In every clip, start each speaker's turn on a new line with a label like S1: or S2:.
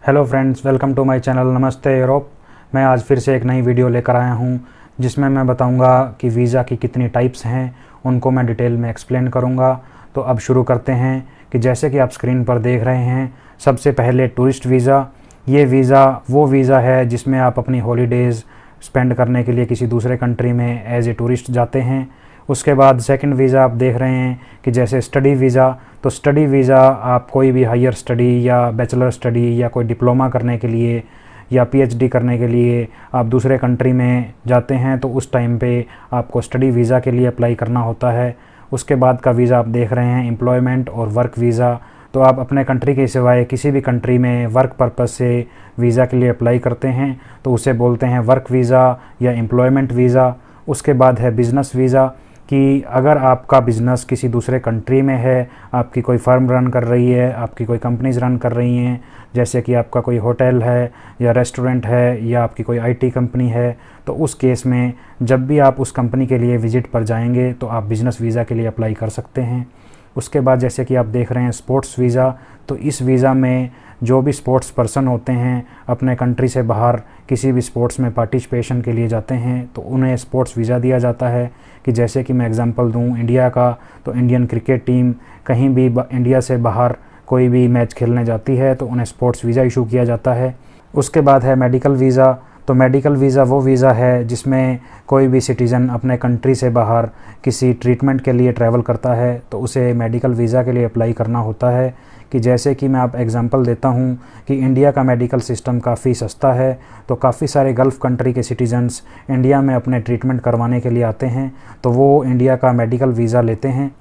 S1: Hello friends, welcome to my channel नमस्ते Europe. मैं आज फिर से एक नई वीडियो लेकर आया हूं जिसमें मैं बताऊंगा कि वीज़ा की कितनी टाइप्स हैं, उनको मैं डिटेल में एक्सप्लेन करूंगा। तो अब शुरू करते हैं कि जैसे कि आप स्क्रीन पर देख रहे हैं, सबसे पहले टूरिस्ट वीज़ा। ये वीज़ा वो वीज़ा है जिसमें आप अपनी हॉलीडेज़ स्पेंड करने के लिए किसी दूसरे कंट्री में एज ए टूरिस्ट जाते हैं। उसके बाद सेकंड वीज़ा आप देख रहे हैं कि जैसे स्टडी वीज़ा। तो स्टडी वीज़ा आप कोई भी हायर स्टडी या बैचलर स्टडी या कोई डिप्लोमा करने के लिए या पीएचडी करने के लिए आप दूसरे कंट्री में जाते हैं, तो उस टाइम पे आपको स्टडी वीज़ा के लिए अप्लाई करना होता है। उसके बाद का वीज़ा आप देख रहे हैं एम्प्लॉयमेंट और वर्क वीज़ा। तो आप अपने कंट्री के सिवाय किसी भी कंट्री में वर्क पर्पस से वीज़ा के लिए अप्लाई करते हैं, तो उसे बोलते हैं वर्क वीज़ा या एम्प्लॉयमेंट वीज़ा। उसके बाद है बिज़नेस वीज़ा कि अगर आपका बिज़नेस किसी दूसरे कंट्री में है, आपकी कोई फर्म रन कर रही है, आपकी कोई कंपनीज़ रन कर रही हैं, जैसे कि आपका कोई होटल है या रेस्टोरेंट है या आपकी कोई आईटी कंपनी है, तो उस केस में जब भी आप उस कंपनी के लिए विज़िट पर जाएंगे तो आप बिज़नेस वीज़ा के लिए अप्लाई कर सकते हैं। उसके बाद जैसे कि आप देख रहे हैं स्पोर्ट्स वीज़ा। तो इस वीज़ा में जो भी स्पोर्ट्स पर्सन होते हैं अपने कंट्री से बाहर किसी भी स्पोर्ट्स में पार्टिसिपेशन के लिए जाते हैं, तो उन्हें स्पोर्ट्स वीज़ा दिया जाता है। कि जैसे कि मैं एग्जांपल दूं इंडिया का, तो इंडियन क्रिकेट टीम कहीं भी इंडिया से बाहर कोई भी मैच खेलने जाती है तो उन्हें स्पोर्ट्स वीज़ा इशू किया जाता है। उसके बाद है मेडिकल वीज़ा। तो मेडिकल वीज़ा वो वीज़ा है जिसमें कोई भी सिटीज़न अपने कंट्री से बाहर किसी ट्रीटमेंट के लिए ट्रैवल करता है, तो उसे मेडिकल वीज़ा के लिए अप्लाई करना होता है। कि जैसे कि मैं आप एग्जांपल देता हूं कि इंडिया का मेडिकल सिस्टम काफ़ी सस्ता है, तो काफ़ी सारे गल्फ़ कंट्री के सिटीजन्स इंडिया में अपने ट्रीटमेंट करवाने के लिए आते हैं, तो वो इंडिया का मेडिकल वीज़ा लेते हैं।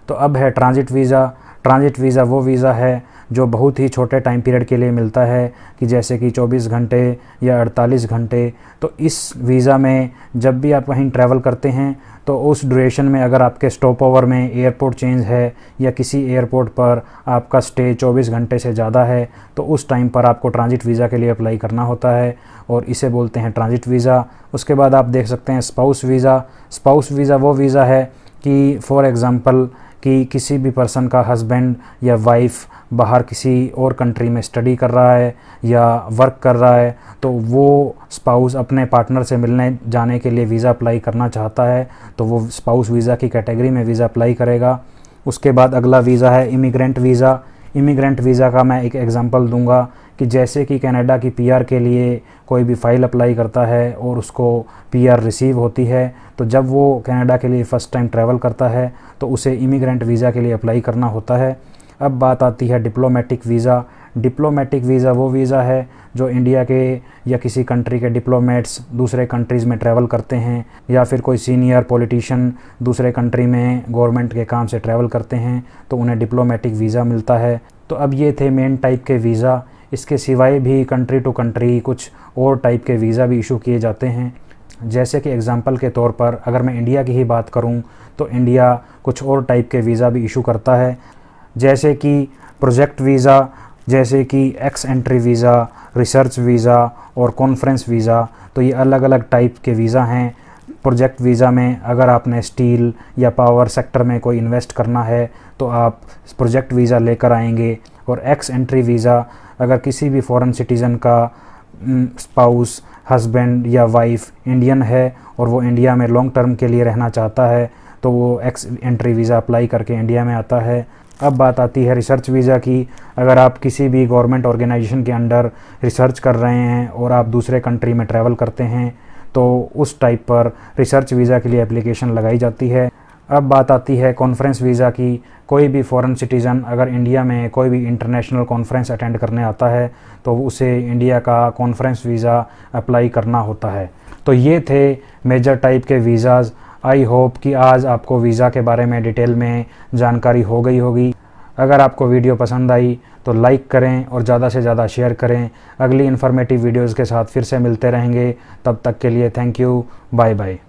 S1: तो अब है ट्रांजिट वीज़ा। ट्रांजिट वीज़ा वो वीज़ा है जो बहुत ही छोटे टाइम पीरियड के लिए मिलता है, कि जैसे कि 24 घंटे या 48 घंटे। तो इस वीज़ा में जब भी आप कहीं ट्रैवल करते हैं तो उस ड्यूरेशन में अगर आपके स्टॉप ओवर में एयरपोर्ट चेंज है या किसी एयरपोर्ट पर आपका स्टे 24 घंटे से ज़्यादा है, तो उस टाइम पर आपको ट्रांजिट वीज़ा के लिए अप्लाई करना होता है और इसे बोलते हैं ट्रांजिट वीज़ा। उसके बाद आप देख सकते हैं स्पाउस वीज़ा। स्पाउस वीज़ा वो वीज़ा है कि फॉर एग्ज़ाम्पल कि किसी भी पर्सन का हस्बैंड या वाइफ बाहर किसी और कंट्री में स्टडी कर रहा है या वर्क कर रहा है, तो वो स्पाउस अपने पार्टनर से मिलने जाने के लिए वीज़ा अप्लाई करना चाहता है, तो वो स्पाउस वीज़ा की कैटेगरी में वीज़ा अप्लाई करेगा। उसके बाद अगला वीज़ा है इमिग्रेंट वीज़ा। इमिग्रेंट वीज़ा का मैं एक एग्ज़ाम्पल दूंगा कि जैसे कि कनाडा की पीआर के लिए कोई भी फ़ाइल अप्लाई करता है और उसको पीआर रिसीव होती है, तो जब वो कनाडा के लिए फ़र्स्ट टाइम ट्रैवल करता है तो उसे इमिग्रेंट वीज़ा के लिए अप्लाई करना होता है। अब बात आती है डिप्लोमेटिक वीज़ा। डिप्लोमेटिक वीज़ा वो वीज़ा है जो इंडिया के या किसी कंट्री के डिप्लोमेट्स दूसरे कंट्रीज़ में ट्रैवल करते हैं, या फिर कोई सीनियर पॉलिटिशियन दूसरे कंट्री में गवर्नमेंट के काम से ट्रैवल करते हैं, तो उन्हें डिप्लोमेटिक वीज़ा मिलता है। तो अब ये थे मेन टाइप के वीज़ा। इसके सिवाय भी कंट्री टू कंट्री कुछ और टाइप के वीज़ा भी इशू किए जाते हैं। जैसे कि एग्ज़ाम्पल के तौर पर अगर मैं इंडिया की ही बात करूं, तो इंडिया कुछ और टाइप के वीज़ा भी इशू करता है, जैसे कि प्रोजेक्ट वीज़ा, जैसे कि x entry visa, research visa और कॉन्फ्रेंस वीज़ा। तो ये अलग अलग टाइप के वीज़ा हैं। प्रोजेक्ट वीज़ा में अगर आपने स्टील या पावर सेक्टर में कोई इन्वेस्ट करना है तो आप प्रोजेक्ट वीज़ा लेकर आएंगे। और एक्स एंट्री वीज़ा अगर किसी भी फॉरेन सिटीज़न का स्पाउस, हस्बैंड या वाइफ इंडियन है और वो इंडिया में लॉन्ग टर्म के लिए रहना चाहता है, तो वो एक्स एंट्री वीज़ा अप्लाई करके इंडिया में आता है। अब बात आती है रिसर्च वीज़ा की। अगर आप किसी भी गवर्नमेंट ऑर्गेनाइजेशन के अंडर रिसर्च कर रहे हैं और आप दूसरे कंट्री में ट्रैवल करते हैं, तो उस टाइप पर रिसर्च वीज़ा के लिए एप्लीकेशन लगाई जाती है। अब बात आती है कॉन्फ्रेंस वीज़ा की। कोई भी फॉरेन सिटीज़न अगर इंडिया में कोई भी इंटरनेशनल कॉन्फ्रेंस अटेंड करने आता है तो उसे इंडिया का कॉन्फ्रेंस वीज़ा अप्लाई करना होता है। तो ये थे मेजर टाइप के वीज़ाज़। आई होप कि आज आपको वीज़ा के बारे में डिटेल में जानकारी हो गई होगी। अगर आपको वीडियो पसंद आई तो लाइक करें और ज़्यादा से ज़्यादा शेयर करें। अगली इन्फॉर्मेटिव वीडियोज़ के साथ फिर से मिलते रहेंगे। तब तक के लिए थैंक यू, बाय बाय।